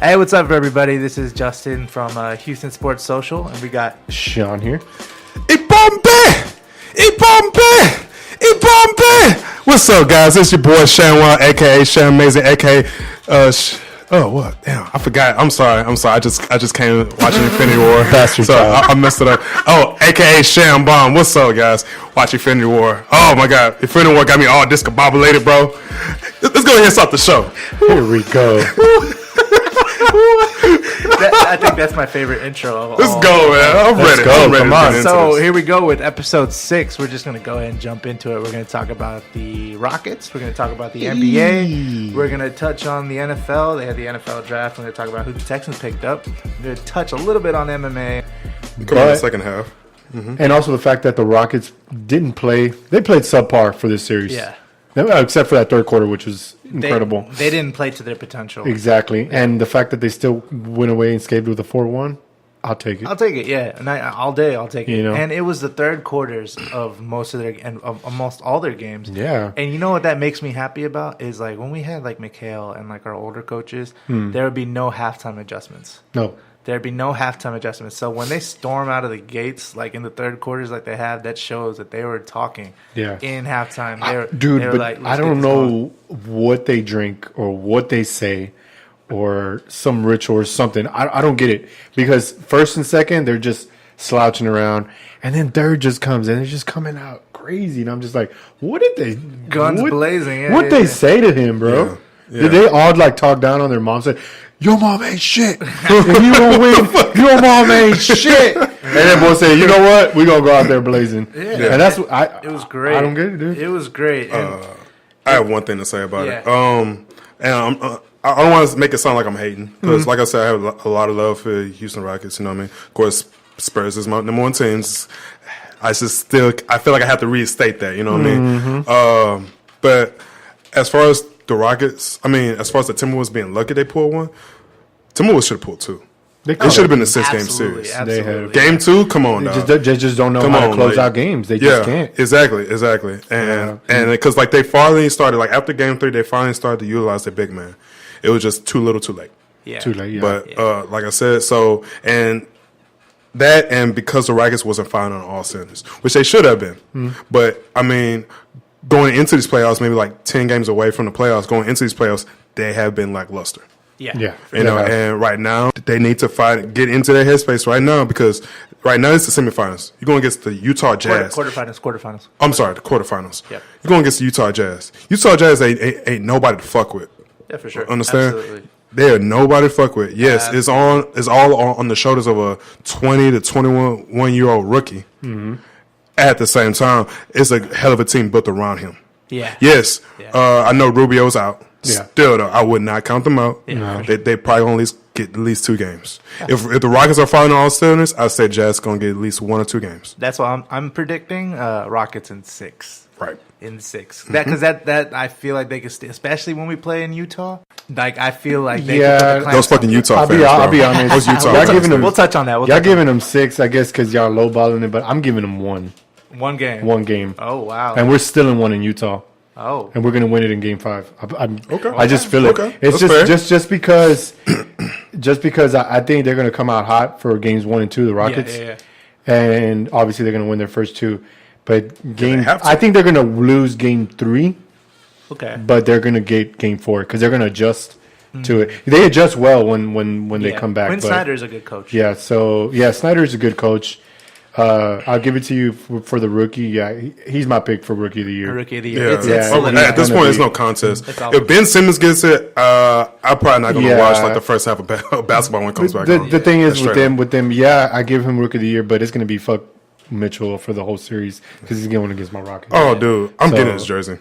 Hey, what's up, everybody? This is Justin from Houston Sports Social, and we got Sean here. Ibombe! Ibombe! Ibombe! What's up, guys? It's your boy Sean Wild, a.k.a. Sean Amazing, a.k.a. Oh, what? Damn, I forgot. I'm sorry. I just came watching Infinity War. Bastard so child. I messed it up. Oh, a.k.a. Sham Bomb. What's up, guys? Watch Infinity War. Oh, my God. Infinity War got me all discombobulated, bro. Let's go ahead and start the show. Here we go. I think that's my favorite intro of all. Let's go, man. I'm ready. go. I'm ready Come to on. get into So this. here we go with episode 6. We're just going to go ahead and jump into it. We're going to talk about the Rockets. We're going to talk about the NBA. We're going to touch on the NFL. They had the NFL draft. We're going to talk about who the Texans picked up. We're going to touch a little bit on MMA. Come on, the second half. And also the fact that the Rockets didn't play. They played subpar for this series. Yeah. Except for that third quarter, which was incredible. They didn't play to their potential. Exactly. And the fact that they still went away and escaped with a 4-1, I'll take it. I'll take it, yeah. And all day, I'll take it. You know? And it was the third quarters of most of their and of almost all their games. Yeah. And you know what that makes me happy about is like when we had like Mikhail and like our older coaches, there would be no halftime adjustments. No. There'd be no halftime adjustments. So when they storm out of the gates, like in the third quarters, like they have, that shows that they were talking. Yeah. In halftime, Dude, they were but like, I don't know what they drink or what they say or some ritual or something. I don't get it. Because first and second, they're just slouching around. And then third just comes in. It's just coming out crazy. And I'm just like, what did they... Guns blazing. Yeah, What they say to him, bro? Yeah. Did they all like talk down on their mom? Say, your mom ain't shit. If you don't win, your mom ain't shit. And then boy say, you know what? We gonna go out there blazing. Yeah. And that's It was great. I don't get it, dude. It was great. And I have one thing to say about it. Yeah. And I don't want to make it sound like I'm hating because, like I said, I have a lot of love for Houston Rockets. You know what I mean? Of course, Spurs is my number one team. I feel like I have to restate that. You know what I mean? But as far as the Rockets, I mean, as far as the Timberwolves being lucky they pulled one, Timberwolves should have pulled two. It should have been a 6-game absolutely, series. absolutely. Game 2, come on, They dog. just don't know Come how to on, close like- out games. They just can't. Exactly. And because like they finally started, like after game 3, they finally started to utilize their big man. It was just too little, too late. Yeah. Too late, yeah. But like I said, so and because the Rockets wasn't firing on all cylinders, which they should have been. But I mean, going into these playoffs, maybe like 10 games away from the playoffs, going into these playoffs, they have been lackluster. Yeah. Yeah. You know, and right now they need to get into their headspace right now because right now it's the semifinals. You're going against the Utah Jazz. Quarterfinals. I'm sorry, the quarterfinals. Yep. You're going against the Utah Jazz. Utah Jazz ain't nobody to fuck with. Yeah, for sure. Understand? Absolutely. They are nobody to fuck with. Yes, it's all on the shoulders of a 20 to 21-year-old rookie. At the same time, it's a hell of a team built around him. Yeah. Yes, Yeah. I know Rubio's out. Yeah. Still, though, I would not count them out. Yeah. They probably only at least get at least 2 games. If the Rockets are firing on all cylinders, I'd say Jazz going to get at least 1 or 2 games. That's why I'm predicting Rockets in 6. Right. In 6. Because that I feel like they could stay, especially when we play in Utah. Like I feel like they Yeah, could put the clamps Those fucking on. Utah I'll fans, be bro. honest. Those Utah Y'all fans. giving them- We'll touch on that. Y'all giving them 6, I guess, because y'all lowballing it, but I'm giving them 1 one game. game. Oh wow. And we're still in 1 in Utah. Oh. And we're going to win it in game 5. Okay. I just feel it. Okay. It's That's just because I think they're going to come out hot for games 1 and 2, the Rockets. Yeah. And obviously they're going to win their first 2. But have to. I think they're going to lose game 3, Okay. but they're going to get game 4 because they're going to adjust to it. They adjust well when they come back. Quinn but Snyder's a good coach. yeah, so yeah, Snyder's a good coach. I'll give it to you for the rookie. Yeah, he's my pick for rookie of the year. Rookie of the year. Yeah, It's Yeah. solid. at this gonna point, it's be- no contest. It's all- If Ben Simmons gets it, I'm probably not going to Yeah. watch like the first half of basketball when it comes back. on. The thing is That's straight with them, yeah, I give him rookie of the year, but it's going to be fuck Mitchell for the whole series because he's going against my Rockets. Oh, dude, I'm So- getting his jersey.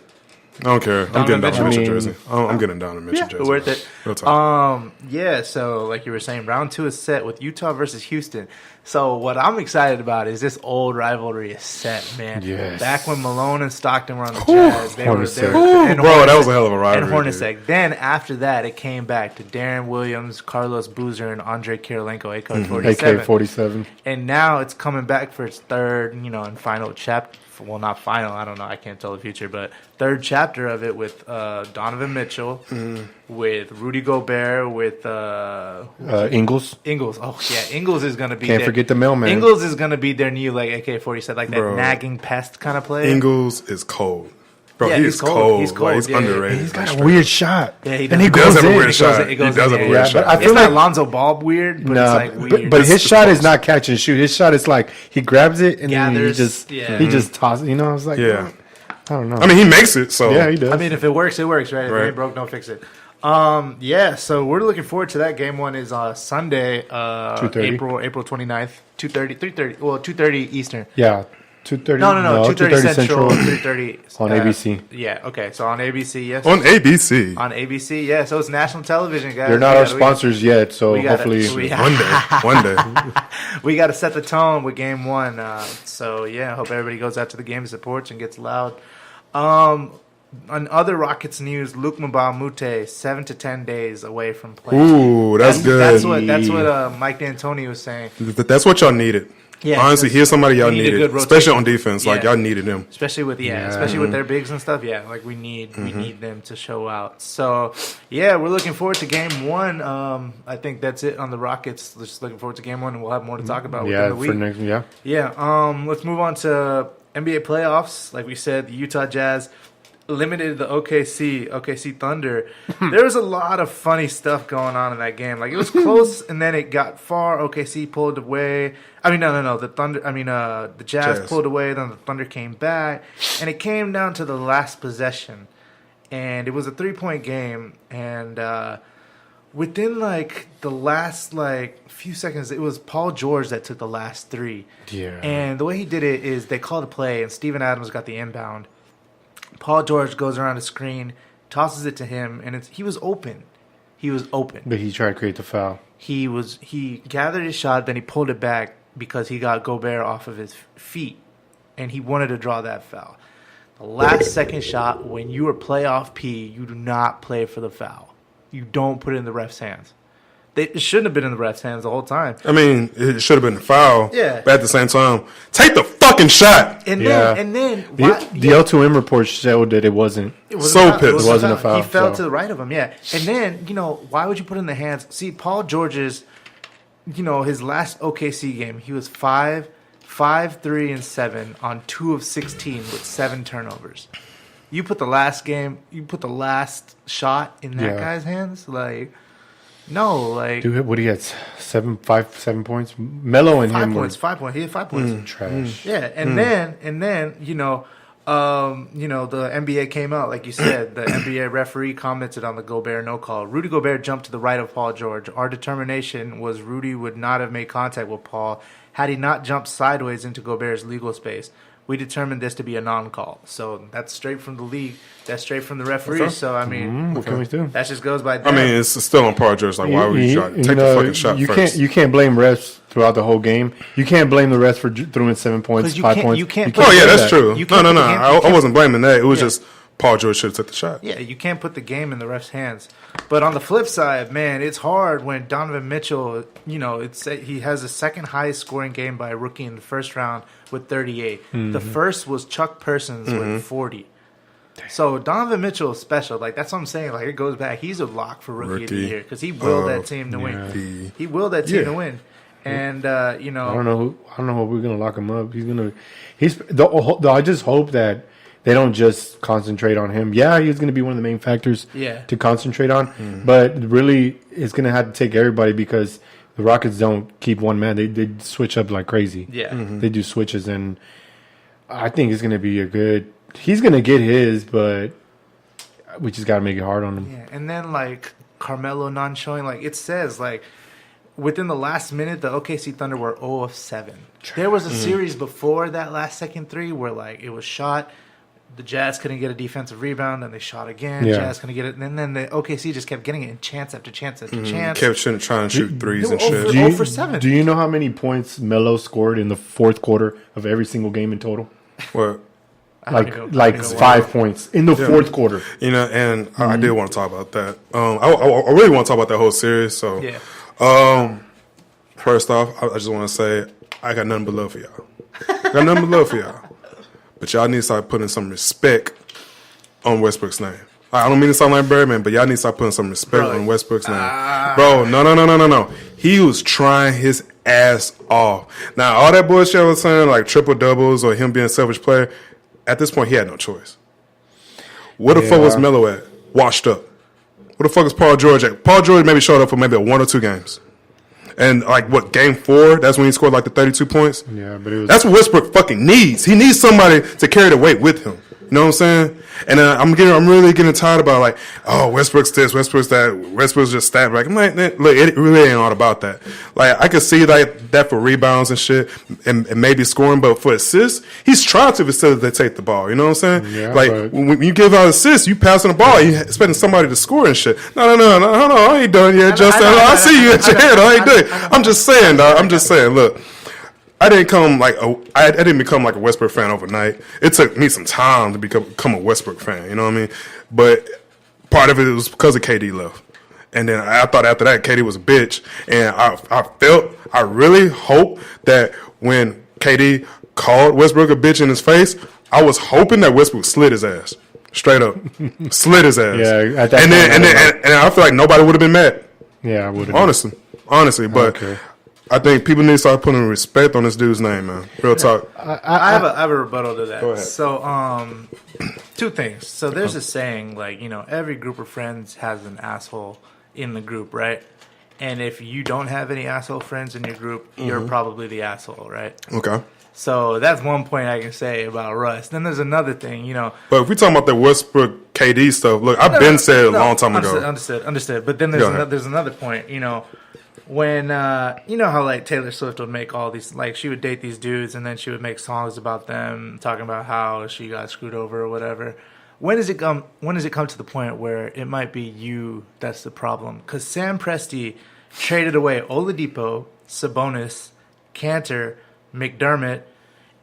I don't care. I'm getting down Mitchell? a Mitchell I mean- jersey. I'm getting down a Mitchell jersey. Worth it. Real talk. Yeah, so like you were saying, round 2 is set with Utah versus Houston. So what I'm excited about is this old rivalry is set, man. Yes. Back when Malone and Stockton were on the Jazz, they were Hornacek. and Bro, that was a hell of a rivalry, And Hornacek. Then after that, it came back to Darren Williams, Carlos Boozer, and Andre Kirilenko, AK-47. AK-47. And now it's coming back for its third, and final well, not final. I don't know. I can't tell the future, but third chapter of it with Donovan Mitchell, with Rudy Gobert, with Ingles. Ingles. Oh yeah, Ingles is gonna be. Can't forget the mailman. Ingles is gonna be their new like AK-47, said, like that Bro. nagging pest kind of player. Ingles is cold. Bro, Yeah, he he's is cold. cold. He's Like, cold. he's Yeah, underrated. He's got Like, a weird shot. Yeah, he and he does. does goes have a in. weird It shot. goes He in does the have a air. weird Yeah, shot. but I It's feel not like Lonzo Ball weird, but it's like weird. but his It's shot is close. not catch and shoot. His shot is like he grabs it and then he Gathers, just yeah. he just tosses. You know, I was like, Yeah. I don't know. I mean, he makes it, so. yeah, he does. I mean, if it works, it works, right? If it Right. ain't broke, don't fix it. Yeah, so we're looking forward to that. Game one is Sunday, 2:30. April 29th, 2:30, 3:30, well, 2:30 Eastern. yeah, 2:30. No, 2:30 Central, 3:30 3:30 on ABC. Yeah, okay, so on ABC, yes. On ABC. On ABC, yeah, so it's national television, guys. They're not We our gotta- sponsors yet, so we gotta- hopefully. One day. We got to set the tone with game one. So yeah, I hope everybody goes out to the game, supports, and gets loud. On other Rockets news, Luke Mbah Moute 7 to 10 days away from playing. Ooh, that's good. That's what Mike D'Antoni was saying. That's what y'all needed. Yeah, Honestly, here's somebody y'all we need a needed, good especially on rotation. defense. Like Yeah. y'all needed him. Especially with Yeah. especially with their bigs and stuff. Yeah, like we need them to show out. So yeah, we're looking forward to game one. I think that's it on the Rockets. Just looking forward to game one, and we'll have more to talk about Yeah, within the for week. next. Yeah, Yeah. Let's move on to NBA playoffs. Like we said, the Utah Jazz limited the OKC Thunder. There was a lot of funny stuff going on in that game. Like it was close, and then it got far. OKC pulled away. I mean, no. The Thunder. I mean, the Jazz pulled away. Then the Thunder came back, and it came down to the last possession, and it was a 3-point game. And within like the last like few seconds, it was Paul George that took the last three. Yeah. And the way he did it is they called a play, and Steven Adams got the inbound. Paul George goes around the screen, tosses it to him, and he was open. He was open. but he tried to create the foul. He gathered his shot, then he pulled it back because he got Gobert off of his feet, and he wanted to draw that foul. The last second shot, when you are playoff P, you do not play for the foul. You don't put it in the ref's hands. It shouldn't have been in the ref's hands the whole time. I mean, it should have been a foul. Yeah. But at the same time, take the fucking shot. And Yeah. then The L2M report showed that it wasn't. It wasn't So a foul. pissed. It wasn't a foul, He fell so. to the right of him, yeah. And then, why would you put it in the hands? See, Paul George's, his last OKC game, he was 5, 3, and 7 on 2 of 16 with 7 turnovers. You put the last shot in that Yeah. guy's hands? Like, no, like, Dude, what he had 7 points. Melo and 5 him points, were 5 points. He had 5 points. trash. Yeah, and then the NBA came out, like you said. The NBA referee commented on the Gobert no call. Rudy Gobert jumped to the right of Paul George. Our determination was Rudy would not have made contact with Paul had he not jumped sideways into Gobert's legal space. We determined this to be a non-call. So that's straight from the league. That's straight from the referee. Okay. So I mean, What can we do? that just goes by. I mean, it's still on Paul George. Like, why would you try to take the fucking shot you first? You can't blame refs throughout the whole game. You can't blame the refs for throwing 7 points, 'Cause you 5 can't- points. you can't Oh, put- yeah, blame that's that. true. You No, can't no, put no. the game- you I can't- wasn't blaming that. It was Yeah. just Paul George should have took the shot. Yeah, you can't put the game in the ref's hands. But on the flip side, man, it's hard when Donovan Mitchell, he has the second highest scoring game by a rookie in the first round with 38. The first was Chuck Persons with 40. So Donovan Mitchell is special. Like, that's what I'm saying. Like, it goes back. He's a lock for rookie of the Rookie year because he willed that team to win. the- He willed that team Yeah. to win. And, I don't know. I don't know if we're gonna lock him up. I just hope that they don't just concentrate on him. Yeah, he's gonna be one of the main factors. Yeah. To concentrate on, but really, it's gonna have to take everybody because the Rockets don't keep one man. They switch up like crazy. yeah. They do switches, and I think it's gonna be a good. He's gonna get his, but we just gotta make it hard on him. Yeah, and then like Carmelo not showing, like it says, like within the last minute, the OKC Thunder were 0 of 7. There was a series before that last second three where like it was shot, the Jazz couldn't get a defensive rebound, and they shot again. Yeah. Jazz couldn't get it, and then the OKC just kept getting it in chance after chance after chance. Kept trying to shoot threes and They were shit. over- Do you, 0 for 7. Do you know how many points Melo scored in the fourth quarter of every single game in total? What? I don't even- I don't Like even know 5 points in the fourth quarter. And I did want to talk about that. I really want to talk about that whole series. So, Yeah. First off, I just want to say I got nothing but love for y'all. Got nothing but love for y'all but y'all need to start putting some respect on Westbrook's name. I don't mean to sound like Birdman, but y'all need to start putting some respect on Westbrook's name. Bro, no. He was trying his ass off. Now, all that bullshit I was saying, like triple doubles or him being a selfish player, at this point, he had no choice. Where the fuck was Melo at? Washed up. Where the fuck is Paul George at? Paul George maybe showed up for maybe 1 or 2 games. And like what, game 4? That's when he scored like the 32 points. Yeah, but it was. That's what Westbrook fucking needs. He needs somebody to carry the weight with him. You know what I'm saying? And I'm really getting tired about like, oh, Westbrook's this, Westbrook's that, Westbrook's just stat back. I'm like, look, it really ain't all about that. Like, I could see like that for rebounds and shit, and maybe scoring, but for assists, he's trying to facilitate the ball. You know what I'm saying? Yeah, like when you give out assists, you passing the ball, you expecting somebody to score and shit. No, hold on, I ain't done yet, Justin. I see you at your head. I ain't done. I'm just saying, dog. I'm just saying. Look. I didn't become like a Westbrook fan overnight. It took me some time to become a Westbrook fan. You know what I mean? But part of it was because of KD left, and then I thought after that KD was a bitch, and I really hope that when KD called Westbrook a bitch in his face, I was hoping that Westbrook slid his ass straight up, slid his ass. Yeah, at that and I feel like nobody would have been mad. Yeah, I would have. Honestly, but. Okay. I think people need to start putting respect on this dude's name, man. Real talk. I have a rebuttal to that. Go ahead. So, 2 things. So there's a saying, like, you know, every group of friends has an asshole in the group, right? And if you don't have any asshole friends in your group, you're probably the asshole, right? Okay. So that's one point I can say about Russ. Then there's another thing, you know. But if we talking about the Westbrook KD stuff, look, I've said a long time ago. Understood. But then there's another point, you know. When, you know how, like, Taylor Swift would make all these, like, she would date these dudes and then she would make songs about them, talking about how she got screwed over or whatever. When does it come to the point where it might be you that's the problem? Because Sam Presti traded away Oladipo, Sabonis, Cantor, McDermott,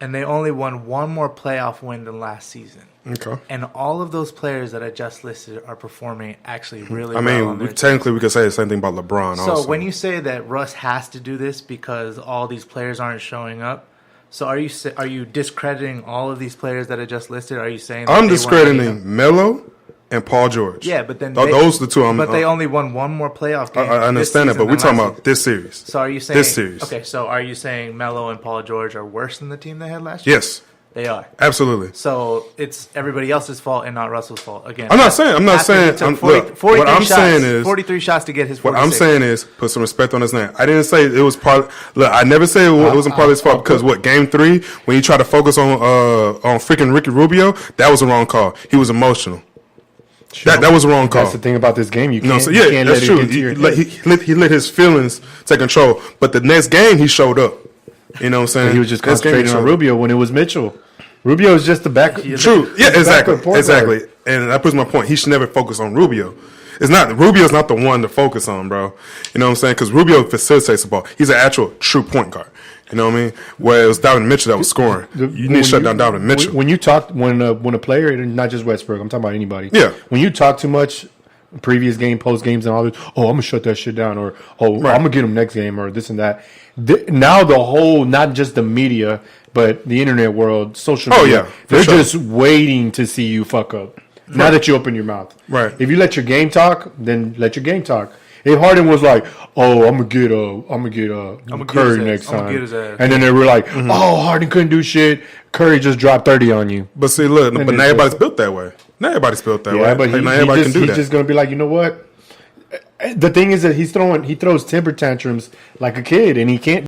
and they only won one more playoff win than last season. Okay. And all of those players that I just listed are performing actually really well. I mean, technically we could say the same thing about LeBron also. So when you say that Russ has to do this because all these players aren't showing up, so are you discrediting all of these players that I just listed? Are you saying that I'm discrediting Melo and Paul George? Yeah, but then those are the two. But they only won one more playoff game. I understand that, but we're talking about this series. So are you saying this series? Okay, so are you saying Melo and Paul George are worse than the team they had last year? Yes. They are. Absolutely. So it's everybody else's fault and not Russell's fault. Again, I'm not saying. What I'm saying is 43 shots to get his 46. What I'm saying is put some respect on his name. I didn't say it was part. Look, I never said it wasn't part of his fault because game 3 when he tried to focus on freaking Ricky Rubio, that was the wrong call. He was emotional. Sure. That was the wrong call. That's the thing about this game. You can't. You can't that's let true. It He let his feelings take control. But the next game he showed up. You know what I'm saying? He was just concentrating on Rubio when it was Mitchell. Rubio is just the back. True. Yeah, exactly. And that proves my point. He should never focus on Rubio. Rubio's not the one to focus on, bro. You know what I'm saying? Because Rubio facilitates the ball. He's an actual true point guard. You know what I mean? Where it was Donovan Mitchell that was scoring. You need to shut down Donovan Mitchell. When a player, not just Westbrook, I'm talking about anybody. Yeah. When you talk too much, previous game, post games, and all this, I'm gonna shut that shit down, or I'm gonna get him next game, or this and that. Now the whole, not just the media, but the internet world, social media, they're just waiting to see you fuck up. Now that you open your mouth. Right. If you let your game talk, then let your game talk. If Harden was like, I'm gonna get Curry next time, and then they were like, Harden couldn't do shit. Curry just dropped 30 on you. But see, look, but not everybody's built that way. Not everybody's built that way. But not everybody can do that. He's just gonna be like, you know what? The thing is that he throws temper tantrums like a kid, and he can't